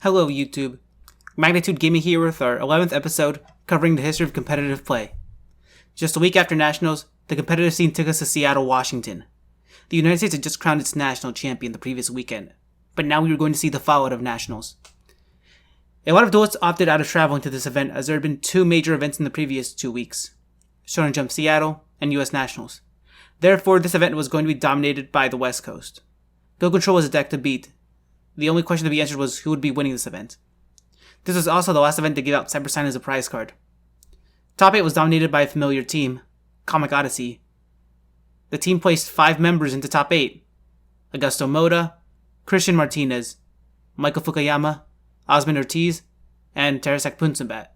Hello YouTube. Magnitude Gaming here with our 11th episode covering the history of competitive play. Just a week after Nationals, the competitive scene took us to Seattle, Washington. The United States had just crowned its national champion the previous weekend, but now we were going to see the fallout of Nationals. A lot of duelists opted out of traveling to this event as there had been two major events in the previous 2 weeks, Shonen Jump Seattle and U.S Nationals. Therefore, this event was going to be dominated by the West Coast. Go Control was a deck to beat. The only question to be answered was who would be winning this event. This was also the last event to give out Cyber-Stein as a prize card. Top 8 was dominated by a familiar team, Comic Odyssey. The team placed 5 members into top 8. Augusto Moda, Christian Martinez, Michael Fukuyama, Osman Ortiz, and Terasek Punsambat.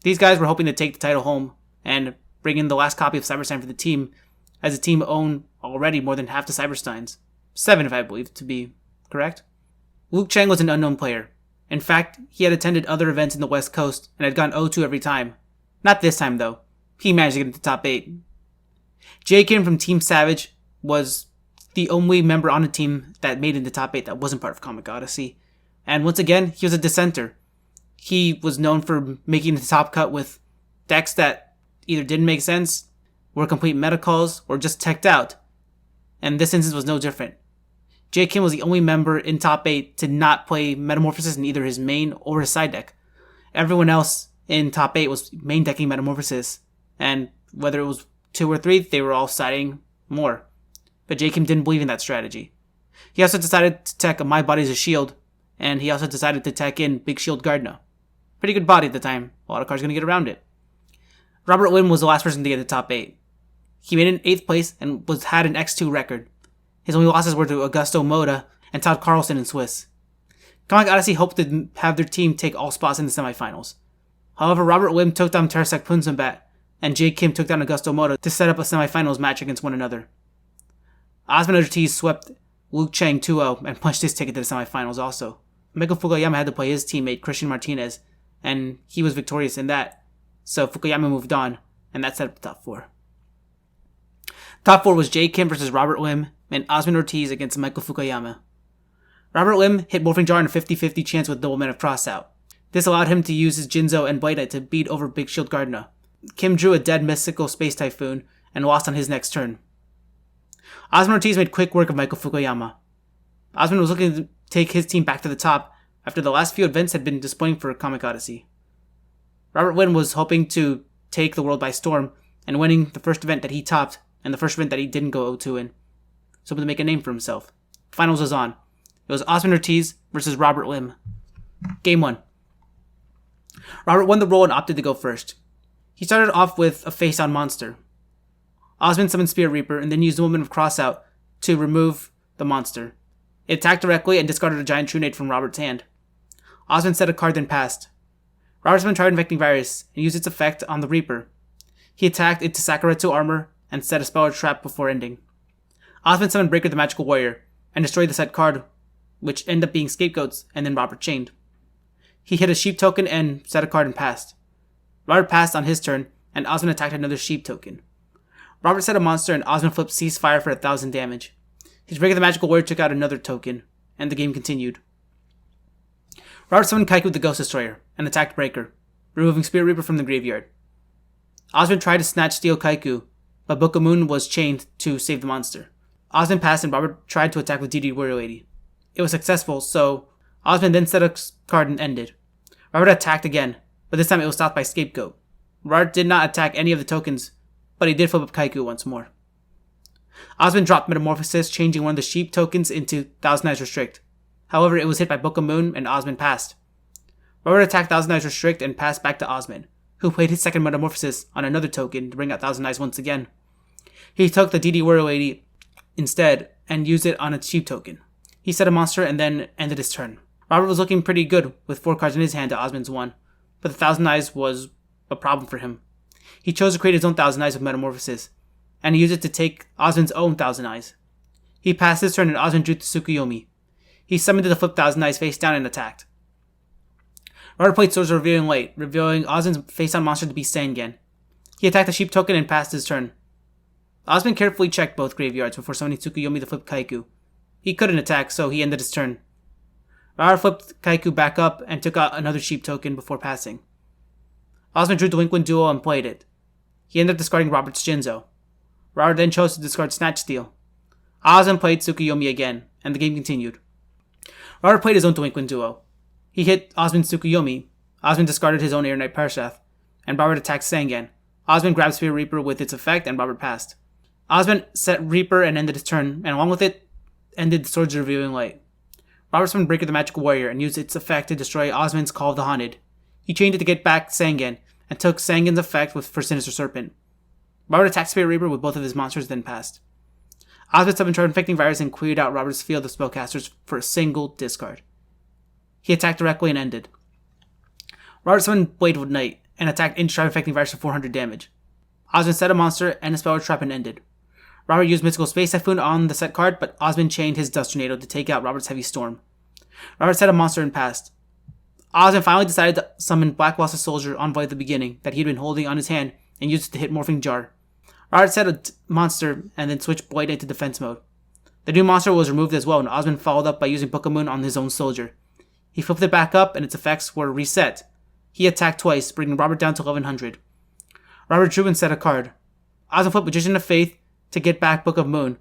These guys were hoping to take the title home and bring in the last copy of Cyber-Stein for the team, as the team owned already more than half the Cyber-Steins. 7 if I believe to be correct. Luke Chang was an unknown player. In fact, he had attended other events in the West Coast and had gone 0-2 every time. Not this time though. He managed to get into top 8. Jay Kim from Team Savage was the only member on the team that made it into top 8 that wasn't part of Comic Odyssey. And once again, he was a dissenter. He was known for making the top cut with decks that either didn't make sense, were complete meta calls, or just teched out. And this instance was no different. Jay Kim was the only member in top 8 to not play Metamorphosis in either his main or his side deck. Everyone else in top 8 was main decking Metamorphosis, and whether it was 2 or 3, they were all siding more. But Jay Kim didn't believe in that strategy. He also decided to tech a My Body's a Shield, and he also decided to tech in Big Shield Gardner. Pretty good body at the time, a lot of cards going to get around it. Robert Lim was the last person to get to top 8. He made an 8th place and had an X2 record. His only losses were to Augusto Moda and Todd Carlson in Swiss. Comic Odyssey hoped to have their team take all spots in the semifinals. However, Robert Lim took down Terasek Punsambat, and Jay Kim took down Augusto Moda to set up a semifinals match against one another. Osman Ortiz swept Luke Chang 2-0 and punched his ticket to the semifinals also. Michael Fukuyama had to play his teammate Christian Martinez, and he was victorious in that. So Fukuyama moved on, and that set up the top 4. Top 4 was Jay Kim versus Robert Lim, and Osman Ortiz against Michael Fukuyama. Robert Lim hit Morphing Jar on a 50-50 chance with Double Men of Crossout. This allowed him to use his Jinzo and Blade Knight to beat over Big Shield Gardner. Kim drew a dead Mystical Space Typhoon and lost on his next turn. Osman Ortiz made quick work of Michael Fukuyama. Osman was looking to take his team back to the top after the last few events had been disappointing for Comic Odyssey. Robert Lim was hoping to take the world by storm and winning the first event that he topped and the first event that he didn't go 0-2 in. So to make a name for himself. Finals was on. It was Osman Ortiz versus Robert Lim. Game 1. Robert won the role and opted to go first. He started off with a face-on monster. Osman summoned Spirit Reaper and then used the Woman of Crossout to remove the monster. It attacked directly and discarded a giant True Nade from Robert's hand. Osman set a card then passed. Robert's then tried Infecting Virus and used its effect on the Reaper. He attacked into Sakuretsu Armor and set a spell or trap before ending. Osman summoned Breaker the Magical Warrior and destroyed the set card, which ended up being Scapegoats, and then Robert chained. He hit a Sheep token and set a card and passed. Robert passed on his turn, and Osman attacked another Sheep token. Robert set a monster and Osman flipped Ceasefire for 1,000 damage. His Breaker the Magical Warrior took out another token, and the game continued. Robert summoned Kaiku the Ghost Destroyer and attacked Breaker, removing Spirit Reaper from the graveyard. Osman tried to snatch Steel Kaiku, but Book of Moon was chained to save the monster. Osman passed and Robert tried to attack with DD Warrior Lady. It was successful, so Osman then set a card and ended. Robert attacked again, but this time it was stopped by Scapegoat. Robert did not attack any of the tokens, but he did flip up Kaiku once more. Osman dropped Metamorphosis, changing one of the Sheep tokens into Thousand Eyes Restrict. However, it was hit by Book of Moon and Osman passed. Robert attacked Thousand Eyes Restrict and passed back to Osman, who played his second Metamorphosis on another token to bring out Thousand Eyes once again. He took the DD Warrior Lady instead and used it on a Sheep token. He set a monster and then ended his turn. Robert was looking pretty good with 4 cards in his hand to Osman's 1, but the Thousand Eyes was a problem for him. He chose to create his own Thousand Eyes with Metamorphosis, and he used it to take Osman's own Thousand Eyes. He passed his turn and Osman drew to Tsukuyomi. He summoned to the flip Thousand Eyes face down and attacked. Robert played Swords of Revealing Light, revealing Osman's face-on monster to be Sangan. He attacked the Sheep token and passed his turn. Osman carefully checked both graveyards before summoning Tsukuyomi to flip Kaiku. He couldn't attack, so he ended his turn. Robert flipped Kaiku back up and took out another sheep token before passing. Osmond drew Delinquent Duo and played it. He ended up discarding Robert's Jinzo. Robert then chose to discard Snatch Steal. Osmond played Tsukuyomi again, and the game continued. Robert played his own Delinquent Duo. He hit Osmond's Tsukuyomi. Osmond discarded his own Air Knight Parshath, and Robert attacked Sangan. Osmond grabbed Spirit Reaper with its effect, and Robert passed. Osmond set Reaper and ended his turn, and along with it, ended the Swords of Revealing Light. Robert summoned Breaker the Magical Warrior and used its effect to destroy Osmond's Call of the Haunted. He chained it to get back Sangan, and took Sangan's effect for Sinister Serpent. Robert attacked Spirit Reaper with both of his monsters, then passed. Osmond summoned Charm Infecting Virus and cleared out Robert's field of spellcasters for a single discard. He attacked directly and ended. Robert summoned Blade of Night and attacked into Charm Infecting Virus for 400 damage. Osmond set a monster and a spell trap and ended. Robert used Mystical Space Typhoon on the set card, but Osmond chained his Dust Tornado to take out Robert's Heavy Storm. Robert set a monster and passed. Osmond finally decided to summon Black Lost Soldier Envoy at the beginning that he'd been holding on his hand and used it to hit Morphing Jar. Robert set a monster and then switched Blade into defense mode. The new monster was removed as well, and Osmond followed up by using Book of Moon on his own soldier. He flipped it back up and its effects were reset. He attacked twice, bringing Robert down to 1100. Robert drew and set a card. Osmond flipped Magician of Faith to get back Book of Moon,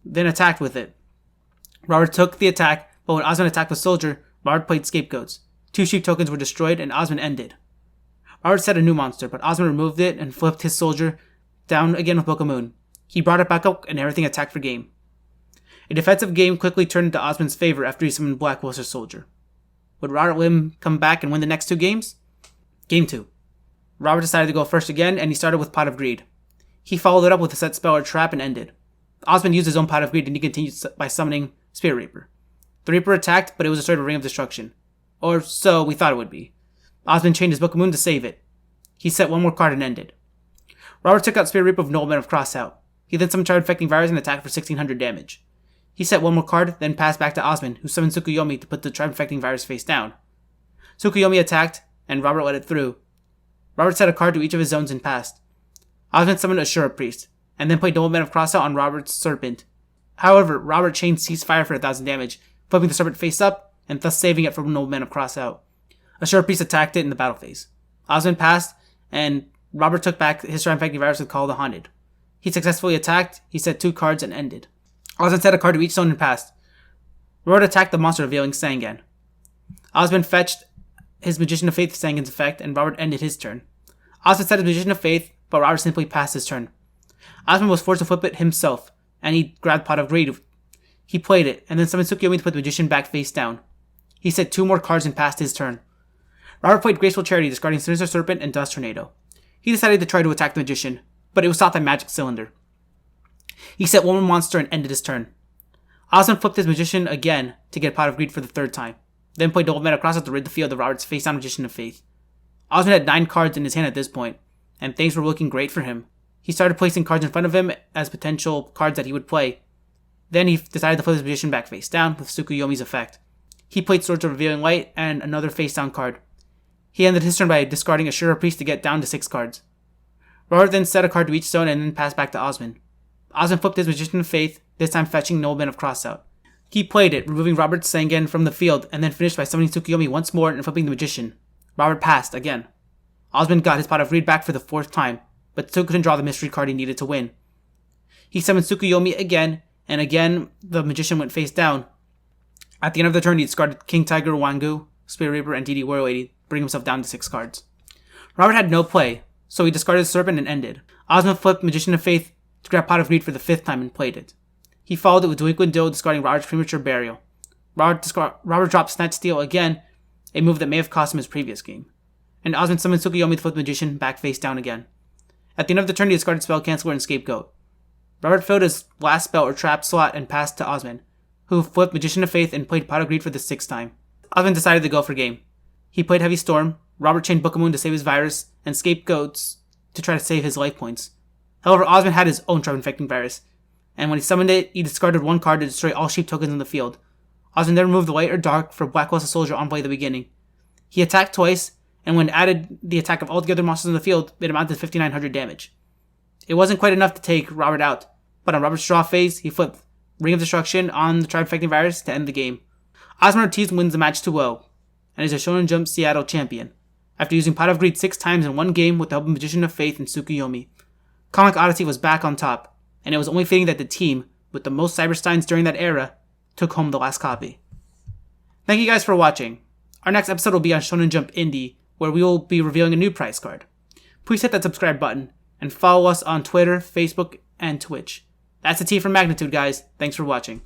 then attacked with it. Robert took the attack, but when Osmond attacked the soldier, Robert played Scapegoats. 2 sheep tokens were destroyed and Osmond ended. Robert set a new monster, but Osmond removed it and flipped his soldier down again with Book of Moon. He brought it back up and everything attacked for game. A defensive game quickly turned into Osmond's favor after he summoned Black Wilster Soldier. Would Robert Lim come back and win the next 2 games? Game 2. Robert decided to go first again, and he started with Pot of Greed. He followed it up with a set spell or trap and ended. Osmond used his own Pot of Greed and he continued by summoning Spirit Reaper. The Reaper attacked, but it was destroyed with Ring of Destruction. Or so we thought it would be. Osmond chained his Book of Moon to save it. He set one more card and ended. Robert took out Spirit Reaper with Nobleman of Crossout. He then summoned Charm Infecting Virus and attacked for 1600 damage. He set one more card, then passed back to Osmond, who summoned Tsukuyomi to put the Charm Infecting Virus face down. Tsukuyomi attacked, and Robert let it through. Robert set a card to each of his zones and passed. Osmond summoned Ashura Priest, and then played Nobleman of Crossout on Robert's Serpent. However, Robert chained Ceasefire for 1000 damage, flipping the Serpent face up, and thus saving it from Nobleman of Crossout. Ashura Priest attacked it in the battle phase. Osmond passed, and Robert took back his Charm Infecting Virus with Call of the Haunted. He successfully attacked, he set 2 cards and ended. Osmond set a card to each zone and passed. Robert attacked the monster, revealing Sangan. Osmond fetched his Magician of Faith Sangan's effect, and Robert ended his turn. Osmond set his Magician of Faith, but Robert simply passed his turn. Osmond was forced to flip it himself, and he grabbed Pot of Greed. He played it, and then summoned Tsukuyomi to put the Magician back face down. He set 2 more cards and passed his turn. Robert played Graceful Charity, discarding Sinister Serpent and Dust Tornado. He decided to try to attack the Magician, but it was stopped by Magic Cylinder. He set 1 more monster and ended his turn. Osmond flipped his Magician again to get Pot of Greed for the 3rd time, then played Double Mana Crossout to rid the field of Robert's face-down Magician of Faith. Osmond had 9 cards in his hand at this point, and things were looking great for him. He started placing cards in front of him as potential cards that he would play. Then he decided to flip his Magician back face down with Tsukuyomi's effect. He played Swords of Revealing Light and another face-down card. He ended his turn by discarding Ashura Priest to get down to 6 cards. Robert then set a card to each zone and then passed back to Osmond. Osmond flipped his Magician of Faith, this time fetching Nobleman of Crossout. He played it, removing Robert's Sangan from the field, and then finished by summoning Tsukuyomi once more and flipping the Magician. Robert passed again. Osmond got his Pot of Greed back for the 4th time, but still couldn't draw the mystery card he needed to win. He summoned Tsukuyomi again, and again the Magician went face down. At the end of the turn, he discarded King Tiger, Wangu, Spirit Reaper, and DD Warrior Lady, bringing himself down to 6 cards. Robert had no play, so he discarded Serpent and ended. Osmond flipped Magician of Faith to grab Pot of Greed for the 5th time and played it. He followed it with Delinquent Duo, discarding Robert's Premature Burial. Robert dropped Snatch Steal again, a move that may have cost him his previous game. And Osmond summoned Tsukuyomi to flip the Magician back face down again. At the end of the turn, he discarded Spell Canceller and Scapegoat. Robert filled his last spell or trap slot and passed to Osmond, who flipped Magician of Faith and played Pot of Greed for the 6th time. Osmond decided to go for game. He played Heavy Storm, Robert chained Book of Moon to save his virus, and Scapegoats to try to save his life points. However, Osmond had his own Charm Infecting Virus, and when he summoned it, he discarded 1 card to destroy all sheep tokens in the field. Osmond then removed the Light or Dark for Black Wilster Soldier Envoy at the beginning. He attacked twice, and when added the attack of all the other monsters in the field, it amounted to 5900 damage. It wasn't quite enough to take Robert out, but on Robert's draw phase, he flipped Ring of Destruction on the Charm Infecting Virus to end the game. Osman Ortiz wins the match 2-0 and is a Shonen Jump Seattle champion after using Pot of Greed 6 times in one game with the help of Magician of Faith and Tsukuyomi. Comic Odyssey was back on top, and it was only fitting that the team, with the most Cyber-Steins during that era, took home the last copy. Thank you guys for watching. Our next episode will be on Shonen Jump Indie, where we will be revealing a new prize card. Please hit that subscribe button, and follow us on Twitter, Facebook, and Twitch. That's the T for Magnitude, guys. Thanks for watching.